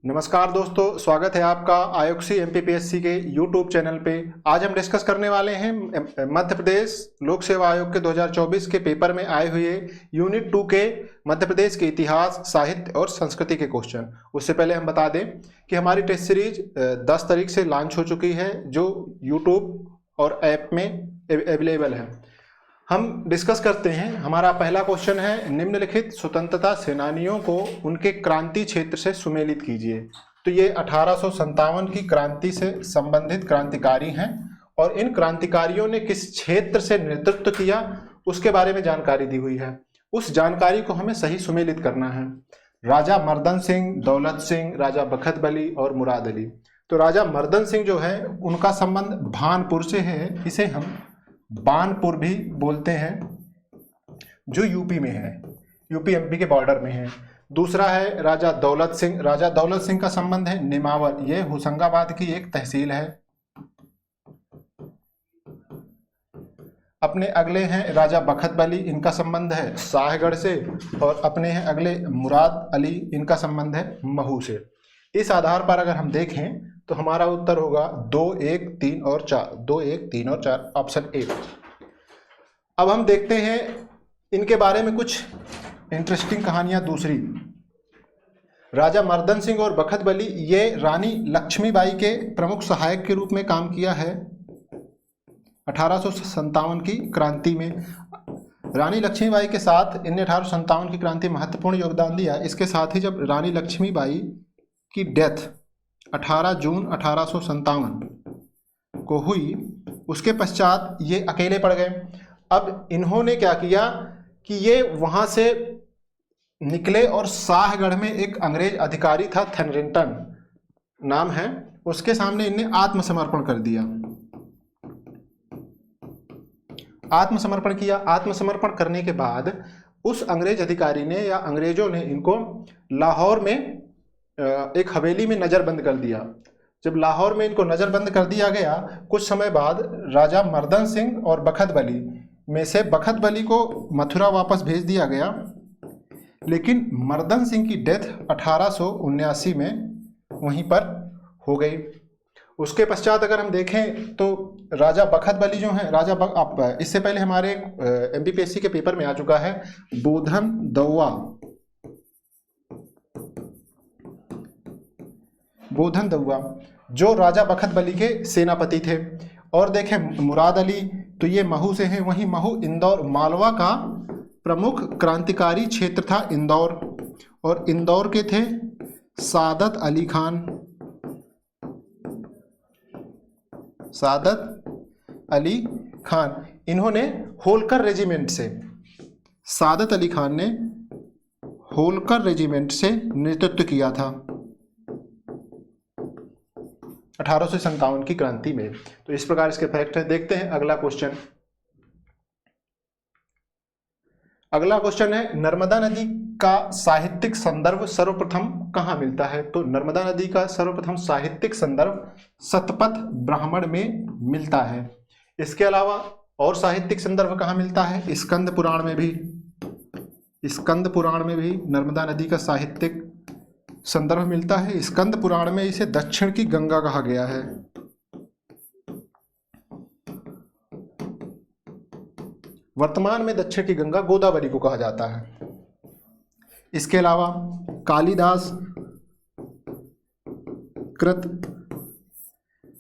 नमस्कार दोस्तों, स्वागत है आपका आयुक्सी एमपीपीएससी के यूट्यूब चैनल पे। आज हम डिस्कस करने वाले हैं मध्य प्रदेश लोक सेवा आयोग के 2024 के पेपर में आए हुए यूनिट 2 के मध्य प्रदेश के इतिहास, साहित्य और संस्कृति के क्वेश्चन। उससे पहले हम बता दें कि हमारी टेस्ट सीरीज 10 तारीख से लॉन्च हो चुकी है, जो यूट्यूब और ऐप में अवेलेबल है। हम डिस्कस करते हैं। हमारा पहला क्वेश्चन है, निम्नलिखित स्वतंत्रता सेनानियों को उनके क्रांति क्षेत्र से सुमेलित कीजिए। तो ये 1857 की क्रांति से संबंधित क्रांतिकारी हैं और इन क्रांतिकारियों ने किस क्षेत्र से नेतृत्व किया उसके बारे में जानकारी दी हुई है। उस जानकारी को हमें सही सुमेलित करना है। राजा मर्दन सिंह, दौलत सिंह, राजा बखत बली और मुराद अली। तो राजा मर्दन सिंह जो है उनका संबंध भानपुर से है, इसे हम बानपुर भी बोलते हैं, जो यूपी में है, यूपी एमपी के बॉर्डर में है। दूसरा है राजा दौलत सिंह। राजा दौलत सिंह का संबंध है निमावर, ये होशंगाबाद की एक तहसील है। अपने अगले हैं राजा बखत बली, इनका संबंध है शाहगढ़ से। और अपने हैं अगले मुराद अली, इनका संबंध है महू से। इस आधार पर अगर हम देखें तो हमारा उत्तर होगा 2, 1, 3 और 4। 2, 1, 3 और 4, ऑप्शन ए। अब हम देखते हैं इनके बारे में कुछ इंटरेस्टिंग कहानियां। दूसरी, राजा मर्दन सिंह और बखत बली ये रानी लक्ष्मीबाई के प्रमुख सहायक के रूप में काम किया है 1857 की क्रांति में। रानी लक्ष्मीबाई के साथ इनने 1857 की क्रांति महत्वपूर्ण योगदान दिया। इसके साथ ही जब रानी लक्ष्मीबाई की डेथ 18 जून 1857 को हुई, उसके पश्चात ये अकेले पड़ गए। अब इन्होंने क्या किया कि ये वहां से निकले और शाहगढ़ में एक अंग्रेज अधिकारी था, थेनरिंगटन नाम है, उसके सामने इनने आत्मसमर्पण कर दिया। आत्मसमर्पण किया। आत्मसमर्पण करने के बाद उस अंग्रेज अधिकारी ने या अंग्रेजों ने इनको लाहौर में एक हवेली में नजरबंद कर दिया। जब लाहौर में इनको नजरबंद कर दिया गया, कुछ समय बाद राजा मर्दन सिंह और बखत बली में से बखत बली को मथुरा वापस भेज दिया गया, लेकिन मर्दन सिंह की डेथ 1879 में वहीं पर हो गई। उसके पश्चात अगर हम देखें तो राजा बखत बली जो है, इससे पहले हमारे एमपीपीएससी के पेपर में आ चुका है बोधन दौआ, जो राजा बखत बली के सेनापति थे। और देखें मुराद अली, तो ये महू से हैं। वहीं महू इंदौर, मालवा का प्रमुख क्रांतिकारी क्षेत्र था इंदौर, और इंदौर के थे सादत अली खान। सादत अली खान, इन्होंने होलकर रेजिमेंट से, सादत अली खान ने होलकर रेजिमेंट से नेतृत्व किया था 1857 की क्रांति में। तो इस प्रकार इसके फैक्ट है। देखते हैं अगला क्वेश्चन। अगला क्वेश्चन है, नर्मदा नदी का साहित्यिक संदर्भ सर्वप्रथम कहाँ मिलता है? तो नर्मदा नदी का सर्वप्रथम साहित्यिक संदर्भ शतपथ ब्राह्मण में मिलता है। इसके अलावा और साहित्यिक संदर्भ कहाँ मिलता है? स्कंद पुराण में भी। स्कंद पुराण में भी नर्मदा नदी का साहित्यिक संदर्भ मिलता है। स्कंद पुराण में इसे दक्षिण की गंगा कहा गया है। वर्तमान में दक्षिण की गंगा गोदावरी को कहा जाता है। इसके अलावा कालिदास कृत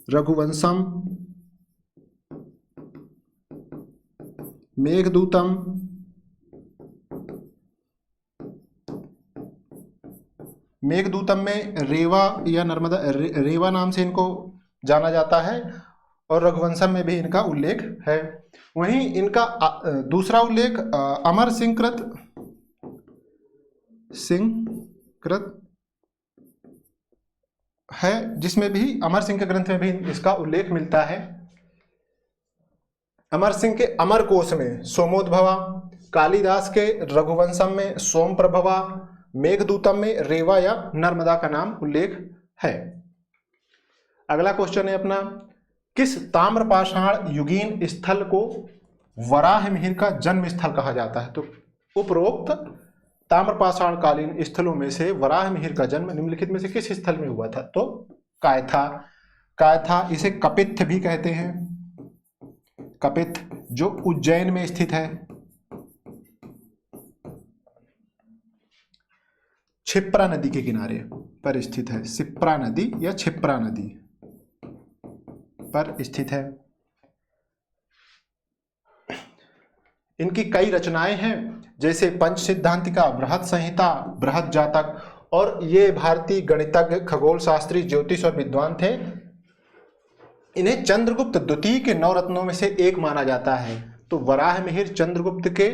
रघुवंशम, मेघदूतम, मेघदूतम में रेवा या नर्मदा रेवा नाम से इनको जाना जाता है, और रघुवंशम में भी इनका उल्लेख है। वहीं इनका दूसरा उल्लेख अमर सिंह कृत है, जिसमें भी अमर सिंह के ग्रंथ में भी इसका उल्लेख मिलता है। अमर सिंह के अमर कोश में सोमोद्भवा, कालिदास के रघुवंशम में सोम प्रभवा, मेघदूतम में रेवा या नर्मदा का नाम उल्लेख है। अगला क्वेश्चन है अपना, किस ताम्रपाषाण युगीन स्थल को वराह मिहिर का जन्म स्थल कहा जाता है? तो उपरोक्त ताम्रपाषाण कालीन स्थलों में से वराह मिहिर का जन्म निम्नलिखित में से किस स्थल में हुआ था? तो कायथा। कायथा, इसे कपित्थ भी कहते हैं, कपित्थ, जो उज्जैन में स्थित है। क्षिप्रा नदी के किनारे पर स्थित है, शिप्रा नदी या क्षिप्रा नदी पर स्थित है। इनकी कई रचनाएं हैं, जैसे पंच सिद्धांतिका, बृहद संहिता, बृहद जातक, और ये भारतीय गणितज्ञ, खगोल शास्त्री, ज्योतिष और विद्वान थे। इन्हें चंद्रगुप्त द्वितीय के 9 रत्नों में से एक माना जाता है। तो वराह मिहिर चंद्रगुप्त के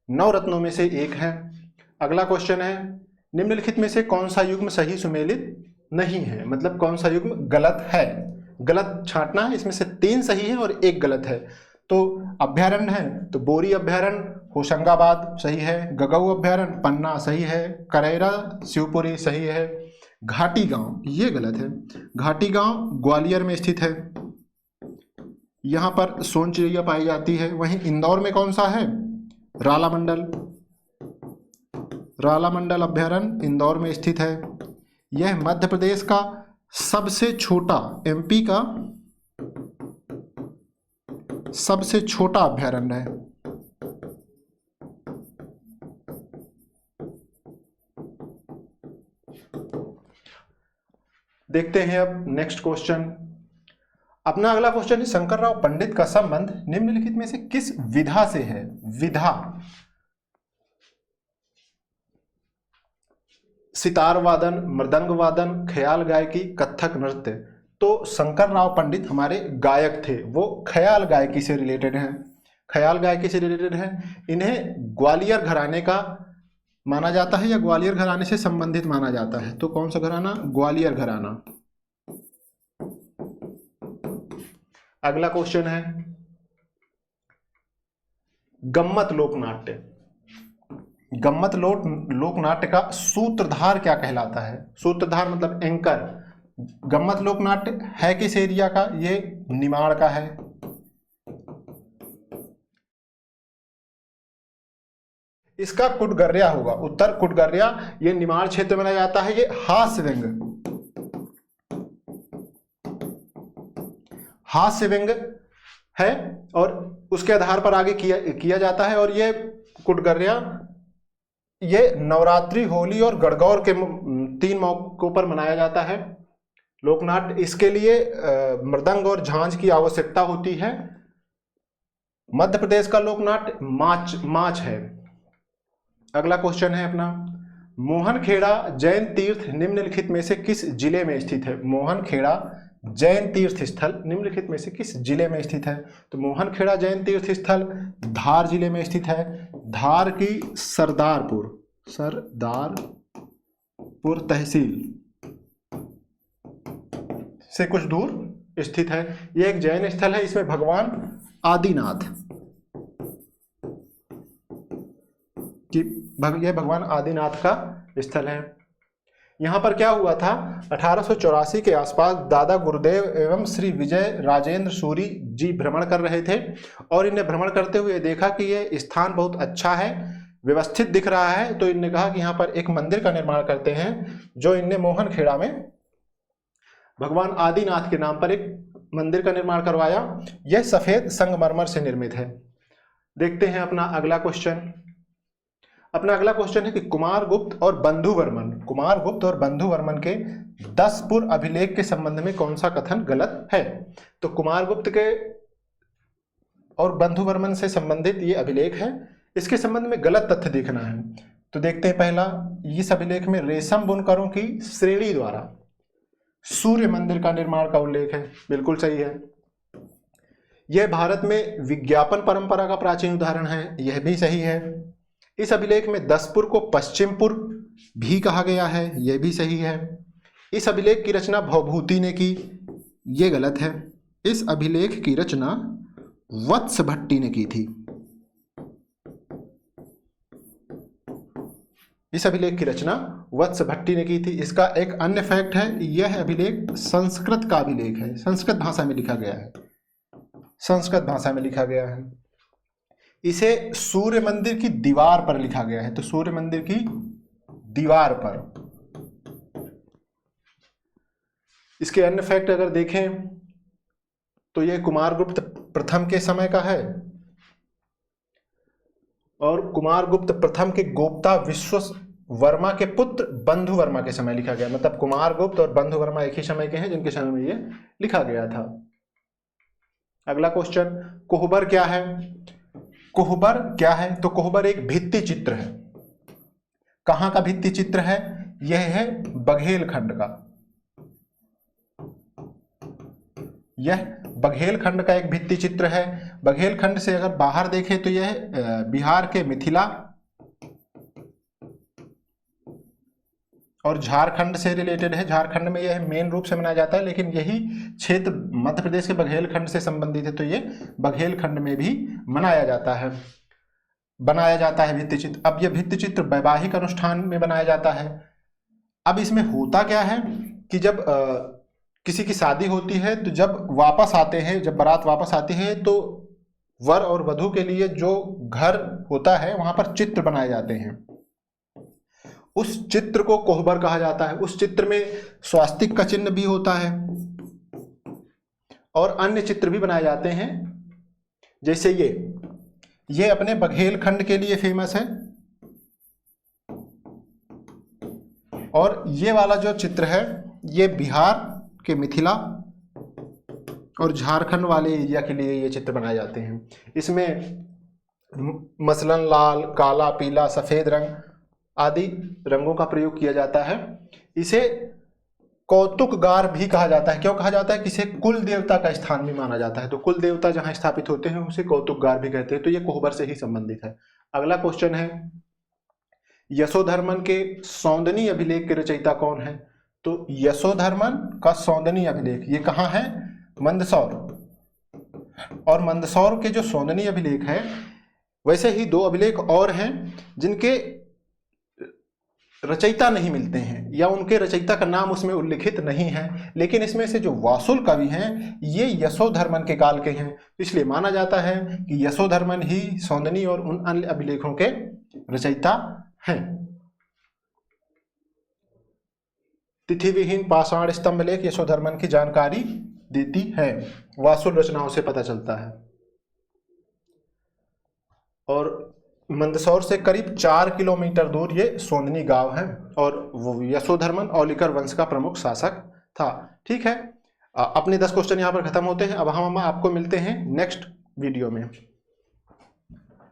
9 रत्नों में से एक है। अगला क्वेश्चन है, निम्नलिखित में से कौन सा युग्म सही सुमेलित नहीं है? मतलब कौन सा युग्म गलत है, गलत छांटना है। इसमें से 3 सही है और 1 गलत है। तो अभ्यारण्य है, तो बोरी अभ्यारण्य होशंगाबाद सही है, गगऊ अभ्यारण्य पन्ना सही है, करेरा शिवपुरी सही है, घाटी गांव ये गलत है। घाटी गांव ग्वालियर में स्थित है, यहां पर सोन चिड़िया पाई जाती है। वहीं इंदौर में कौन सा है? रालामंडल, रालामंडल अभ्यारण्य इंदौर में स्थित है। यह मध्य प्रदेश का सबसे छोटा, एमपी का सबसे छोटा अभ्यारण्य है। देखते हैं अब नेक्स्ट क्वेश्चन। अपना अगला क्वेश्चन है, शंकरराव पंडित का संबंध निम्नलिखित में से किस विधा से है? विधा, सितार वादन, मृदंग वादन, ख्याल गायकी, कथक नृत्य। तो शंकरराव पंडित हमारे गायक थे, वो ख्याल गायकी से रिलेटेड हैं, ख्याल गायकी से रिलेटेड हैं। इन्हें ग्वालियर घराने का माना जाता है या ग्वालियर घराने से संबंधित माना जाता है? तो कौन सा घराना? ग्वालियर घराना। अगला क्वेश्चन है, गम्मत लोकनाट्य। गम्मत लोकनाट्य का सूत्रधार क्या कहलाता है? सूत्रधार मतलब एंकर। गम्मत लोकनाट्य है किस एरिया का? ये निमाड़ का है। इसका कुटगर्या होगा, उत्तर कुटगर्या, ये निमाड़ क्षेत्र में मनाया जाता है। ये हास्य व्यंग है और उसके आधार पर आगे किया जाता है। और ये कुटगर्या ये नवरात्रि, होली और गणगौर के 3 मौकों पर मनाया जाता है। लोकनाट्य, इसके लिए मृदंग और झांझ की आवश्यकता होती है। मध्य प्रदेश का लोकनाट्य माच है। अगला क्वेश्चन है अपना, मोहनखेड़ा जैन तीर्थ निम्नलिखित में से किस जिले में स्थित है? मोहनखेड़ा जैन तीर्थ स्थल निम्नलिखित में से किस जिले में स्थित है? तो मोहनखेड़ा जैन तीर्थ स्थल धार जिले में स्थित है। धार की सरदारपुर तहसील से कुछ दूर स्थित है। यह एक जैन स्थल है। इसमें भगवान आदिनाथ यह भगवान आदिनाथ का स्थल है। यहाँ पर क्या हुआ था, 1884 के आसपास दादा गुरुदेव एवं श्री विजय राजेंद्र सूरी जी भ्रमण कर रहे थे और इन्हें भ्रमण करते हुए देखा कि यह स्थान बहुत अच्छा है, व्यवस्थित दिख रहा है। तो इन्होंने कहा कि यहाँ पर एक मंदिर का निर्माण करते हैं, जो इनने मोहनखेड़ा में भगवान आदिनाथ के नाम पर एक मंदिर का निर्माण करवाया। यह सफेद संगमरमर से निर्मित है। देखते हैं अपना अगला क्वेश्चन। अपना अगला क्वेश्चन है कि कुमारगुप्त और बंधुवर्मन के 10 पूर्व अभिलेख के संबंध में कौन सा कथन गलत है? तो कुमारगुप्त के और बंधुवर्मन से संबंधित ये अभिलेख है, इसके संबंध में गलत तथ्य देखना है। तो देखते हैं पहला, इस अभिलेख में रेशम बुनकरों की श्रेणी द्वारा सूर्य मंदिर का निर्माण का उल्लेख है, बिल्कुल सही है। यह भारत में विज्ञापन परंपरा का प्राचीन उदाहरण है, यह भी सही है। इस अभिलेख में 10पुर को पश्चिमपुर भी कहा गया है, यह भी सही है। इस अभिलेख की रचना भवभूति ने की, यह गलत है। इस अभिलेख की रचना वत्स भट्टी ने की थी। इस अभिलेख की रचना वत्स भट्टी ने की थी। इसका एक अन्य फैक्ट है, यह अभिलेख संस्कृत का अभिलेख है, संस्कृत भाषा में लिखा गया है, संस्कृत भाषा में लिखा गया है। इसे सूर्य मंदिर की दीवार पर लिखा गया है। तो सूर्य मंदिर की दीवार पर। इसके अन्य फैक्ट अगर देखें तो यह कुमारगुप्त प्रथम के समय का है और कुमारगुप्त प्रथम के गोप्ता विश्ववर्मा के पुत्र बंधु वर्मा के समय लिखा गया। मतलब कुमारगुप्त और बंधु वर्मा एक ही समय के हैं जिनके समय में ये लिखा गया था। अगला क्वेश्चन, कोहबर क्या है? कोहबर क्या है? तो कोहबर एक भित्ति चित्र है। कहां का भित्ति चित्र है? यह है बघेलखंड का। यह बघेलखंड का एक भित्ति चित्र है। बघेलखंड से अगर बाहर देखें तो यह बिहार के मिथिला और झारखंड से रिलेटेड है। झारखंड में यह मेन रूप से मनाया जाता है, लेकिन यही क्षेत्र मध्य प्रदेश के बघेलखंड से संबंधित है, तो ये बघेलखंड में भी बनाया जाता है भित्ति चित्र। अब यह भित्ति चित्र वैवाहिक अनुष्ठान में बनाया जाता है। अब इसमें होता क्या है कि जब किसी की शादी होती है तो जब वापस आते हैं, जब बारात वापस आती है तो वर और वधू के लिए जो घर होता है वहां पर चित्र बनाए जाते हैं। उस चित्र को कोहबर कहा जाता है। उस चित्र में स्वास्तिक का चिन्ह भी होता है और अन्य चित्र भी बनाए जाते हैं। जैसे ये अपने बघेलखंड के लिए फेमस है और ये वाला जो चित्र है ये बिहार के मिथिला और झारखंड वाले एरिया के लिए ये चित्र बनाए जाते हैं। इसमें मसलन लाल, काला, पीला, सफेद रंग आदि रंगों का प्रयोग किया जाता है। इसे कौतुकगार भी कहा जाता है। क्यों कहा जाता है? किसे कुल देवता का स्थान भी माना जाता है, तो कुल देवता जहां स्थापित होते हैं उसे कौतुकगार भी कहते हैं। तो ये कोहबर से ही संबंधित है। अगला क्वेश्चन है, यशोधर्मन के सौंदनी अभिलेख के रचयिता कौन है? तो यशोधर्मन का सौंदनी अभिलेख ये कहाँ है? मंदसौर। और मंदसौर के जो सौंदनी अभिलेख है, वैसे ही 2 अभिलेख और हैं जिनके रचयिता नहीं मिलते हैं या उनके रचयिता का नाम उसमें उल्लिखित नहीं है, लेकिन इसमें से जो वासुल कवि हैं ये यशोधर्मन के काल के हैं। इसलिए माना जाता है कि यशोधर्मन ही सौंदनी और उन अन्य अभिलेखों के रचयिता हैं। तिथि विहीन पाषाण स्तंभ लेख यशोधर्मन की जानकारी देती है, वासुल रचनाओं से पता चलता है। और मंदसौर से करीब 4 किलोमीटर दूर ये सौंदनी गांव है और वो यशोधर्मन औलिकर वंश का प्रमुख शासक था। ठीक है, अपने 10 क्वेश्चन यहाँ पर खत्म होते हैं। अब हम आपको मिलते हैं नेक्स्ट वीडियो में।